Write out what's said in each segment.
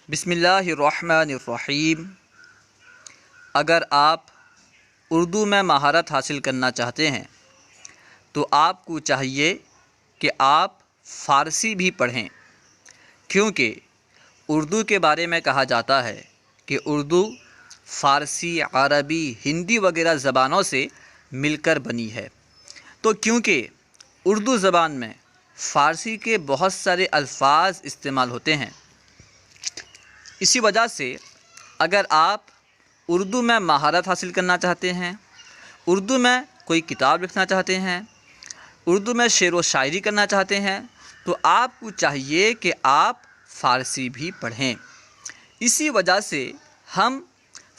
بسم اللہ الرحمن الرحیم۔ اگر آپ اردو میں مہارت حاصل کرنا چاہتے ہیں تو آپ کو چاہیے کہ آپ فارسی بھی پڑھیں، کیونکہ اردو کے بارے میں کہا جاتا ہے کہ اردو فارسی، عربی، ہندی وغیرہ زبانوں سے مل کر بنی ہے۔ تو کیونکہ اردو زبان میں فارسی کے بہت سارے الفاظ استعمال ہوتے ہیں، اسی وجہ سے اگر آپ اردو میں مہارت حاصل کرنا چاہتے ہیں، اردو میں کوئی کتاب لکھنا چاہتے ہیں، اردو میں شعر و شاعری کرنا چاہتے ہیں، تو آپ کو چاہیے کہ آپ فارسی بھی پڑھیں۔ اسی وجہ سے ہم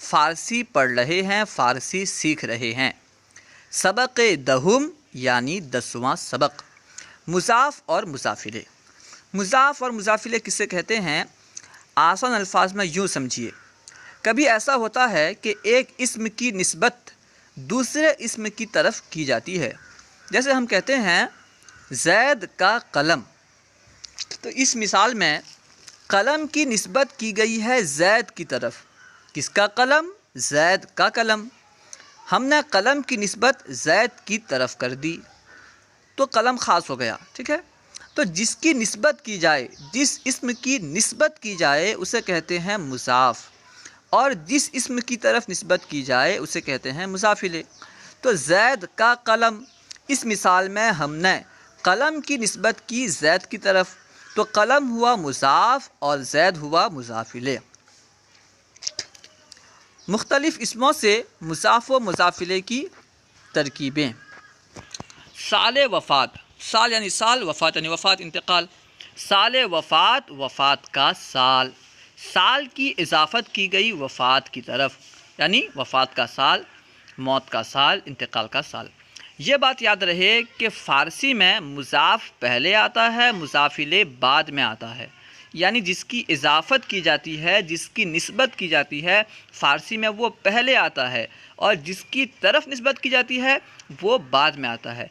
فارسی پڑھ رہے ہیں، فارسی سیکھ رہے ہیں۔ سبق دہم یعنی 10واں سبق، مضاف اور مضافلے۔ مضاف اور مضافلے کسے کہتے ہیں؟ آسان الفاظ میں یوں سمجھیے، کبھی ایسا ہوتا ہے کہ ایک اسم کی نسبت دوسرے اسم کی طرف کی جاتی ہے۔ جیسے ہم کہتے ہیں زید کا قلم، تو اس مثال میں قلم کی نسبت کی گئی ہے زید کی طرف۔ کس کا قلم؟ زید کا قلم۔ ہم نے قلم کی نسبت زید کی طرف کر دی تو قلم خاص ہو گیا، ٹھیک ہے؟ تو جس کی نسبت کی جائے، جس اسم کی نسبت کی جائے اسے کہتے ہیں مضاف، اور جس اسم کی طرف نسبت کی جائے اسے کہتے ہیں مضافلے۔ تو زید کا قلم، اس مثال میں ہم نے قلم کی نسبت کی زید کی طرف، تو قلم ہوا مضاف اور زید ہوا مضافلے۔ مختلف اسموں سے مضاف و مضافلے کی ترکیبیں۔ سال وفات، سال یعنی سال، وفات یعنی وفات، انتقال۔ سال وفات، وفات کا سال، سال کی اضافت کی گئی وفات کی طرف، یعنی وفات کا سال، موت کا سال، انتقال کا سال۔ یہ بات یاد رہے کہ فارسی میں مضاف پہلے آتا ہے، مضافلے بعد میں آتا ہے، یعنی جس کی اضافت کی جاتی ہے، جس کی نسبت کی جاتی ہے فارسی میں وہ پہلے آتا ہے، اور جس کی طرف نسبت کی جاتی ہے وہ بعد میں آتا ہے۔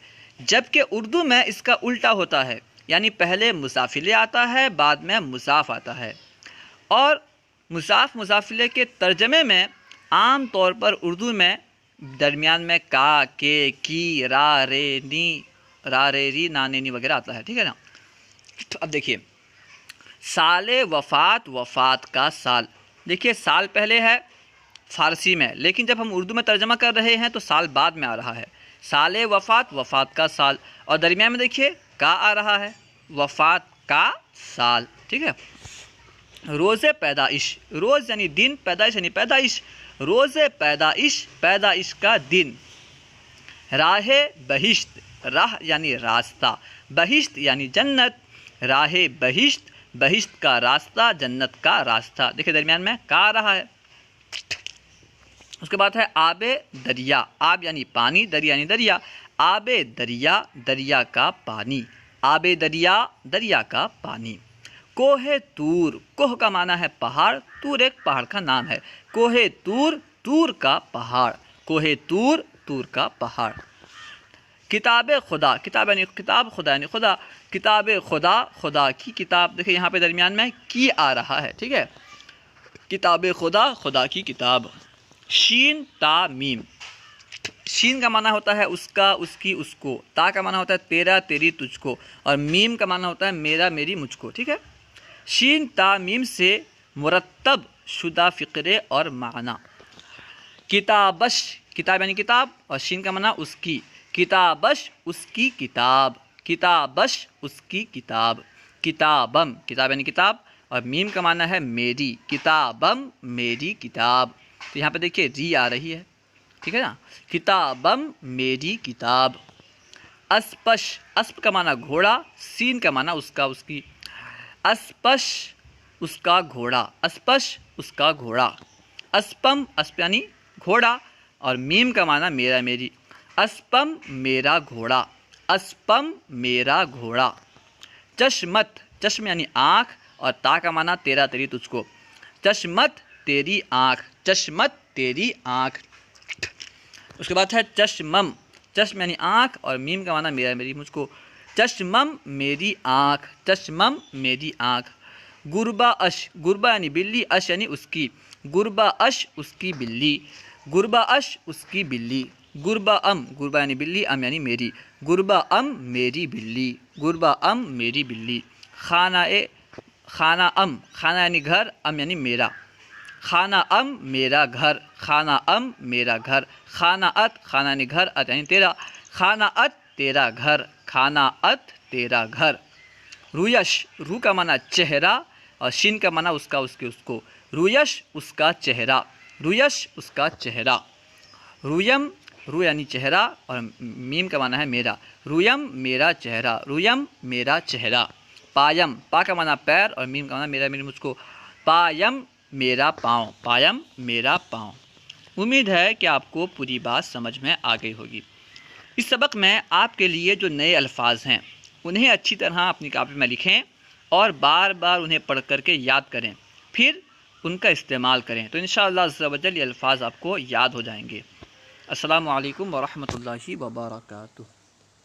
جبکہ اردو میں اس کا الٹا ہوتا ہے، یعنی پہلے مضافلے آتا ہے، بعد میں مضاف آتا ہے۔ اور مضاف مضافلے کے ترجمے میں عام طور پر اردو میں درمیان میں کا، کے، کی، را، رے، نی، را، رے، ری، نا، نے، نی وغیرہ آتا ہے، ٹھیک ہے نا؟ اب دیکھیے سال وفات، وفات کا سال، دیکھیے سال پہلے ہے فارسی میں، لیکن جب ہم اردو میں ترجمہ کر رہے ہیں تو سال بعد میں آ رہا ہے۔ سال وفات، وفات کا سال، اور درمیان میں دیکھیے کا آ رہا ہے، وفات کا سال، ٹھیک ہے؟ روز پیدائش، روز یعنی دن، پیدائش یعنی پیدائش، روز پیدائش، پیدائش کا دن۔ راہ بہشت، راہ یعنی راستہ، بہشت یعنی جنت، راہ بہشت، بہشت کا راستہ، جنت کا راستہ، دیکھیے درمیان میں کا آ رہا ہے۔ اس کے بعد ہے آب دریا، آب یعنی پانی، دریا یعنی دریا، آب دریا، دریا کا پانی، آب دریا، دریا کا پانی۔ کوہ طور، کوہ کا معنی ہے پہاڑ، طور ایک پہاڑ کا نام ہے، کوہ طور، طور کا پہاڑ، کوہ طور، طور کا پہاڑ۔ کتاب خدا، کتاب یعنی کتاب، خدا یعنی خدا، کتاب خدا، خدا کی کتاب، دیکھیں یہاں پہ درمیان میں کی آ رہا ہے، ٹھیک ہے؟ کتاب خدا، خدا کی کتاب۔ شین تا میم، شین کا معنی ہوتا ہے اس کا، اس کی، اس کو، تا کا معنی ہوتا ہے تیرا، تیری، تجھ کو، اور میم کا معنی ہوتا ہے میرا، میری، مجھ کو، ٹھیک ہے؟ شین تا میم سے مرتب شدہ فقرے اور معنی۔ کتابش، کتاب یعنی کتاب، اور شین کا معنی اس کی، کتابش اس کی کتاب، کتابش اس کی کتاب۔ کتابم، کتاب یعنی کتاب، اور میم کا معنی ہے میری، کتابم میری کتاب، تو یہاں پہ دیکھیے ری آ رہی ہے، ٹھیک ہے نا؟ کتابم میری کتاب۔ اسپش، اسپ کا معنی گھوڑا، سین کا معنی اس کا، اس کی، اسپش اس کا گھوڑا، اسپش اس کا گھوڑا۔ اسپم، اسپ یعنی گھوڑا، اور میم کا معنی میرا، میری، اسپم میرا گھوڑا، اسپم میرا گھوڑا۔ چشمت، چشم یعنی آنکھ، اور تا کا معنی تیرا، تیری، تجھ کو، چشمت تیری آنکھ، چشمت تیری آنکھ۔ اس کے بعد ہے چشمم، چشم یعنی آنکھ، اور میم کا معنی میرا، میری، مجھ کو، چشمم میری آنکھ، چشمم میری آنکھ۔ گربا اش، گربا یعنی بلی، اش یعنی اس کی، گربا اش اس کی بلی، گربا اش اس کی بلی، گربا ام، گربا یعنی بلی، ام یعنی میری، گربا ام میری بلی، گربا ام میری بلی، خانہ خانہ ام، خانہ یعنی گھر، ام یعنی میرا، خانہ ام میرا گھر، خانہ ام میرا گھر، خانہ ات، خانہ یعنی گھر، ات یعنی تیرا، خانہ ات تیرا گھر، خانہ ات تیرا گھر، رویش، رو کا معنی چہرہ اور شین کا معنی اس کا، اس کے، اس کو، رویش اس کا چہرہ، رویش اس کا چہرہ، رویم، رو یعنی چہرہ اور میم کا معنی ہے میرا، رویم میرا چہرہ، رویم میرا چہرہ، پایم، پا کا معنی پیر اور میم کا معنی میرا، میری، مجھ کو، پایم میرا پاؤں، پایم میرا پاؤں۔ امید ہے کہ آپ کو پوری بات سمجھ میں آ گئی ہوگی۔ اس سبق میں آپ کے لیے جو نئے الفاظ ہیں انہیں اچھی طرح اپنی کاپی میں لکھیں اور بار بار انہیں پڑھ کر کے یاد کریں، پھر ان کا استعمال کریں، تو انشاءاللہ عز و جل یہ الفاظ آپ کو یاد ہو جائیں گے۔ السلام علیکم ورحمۃ اللہ وبرکاتہ۔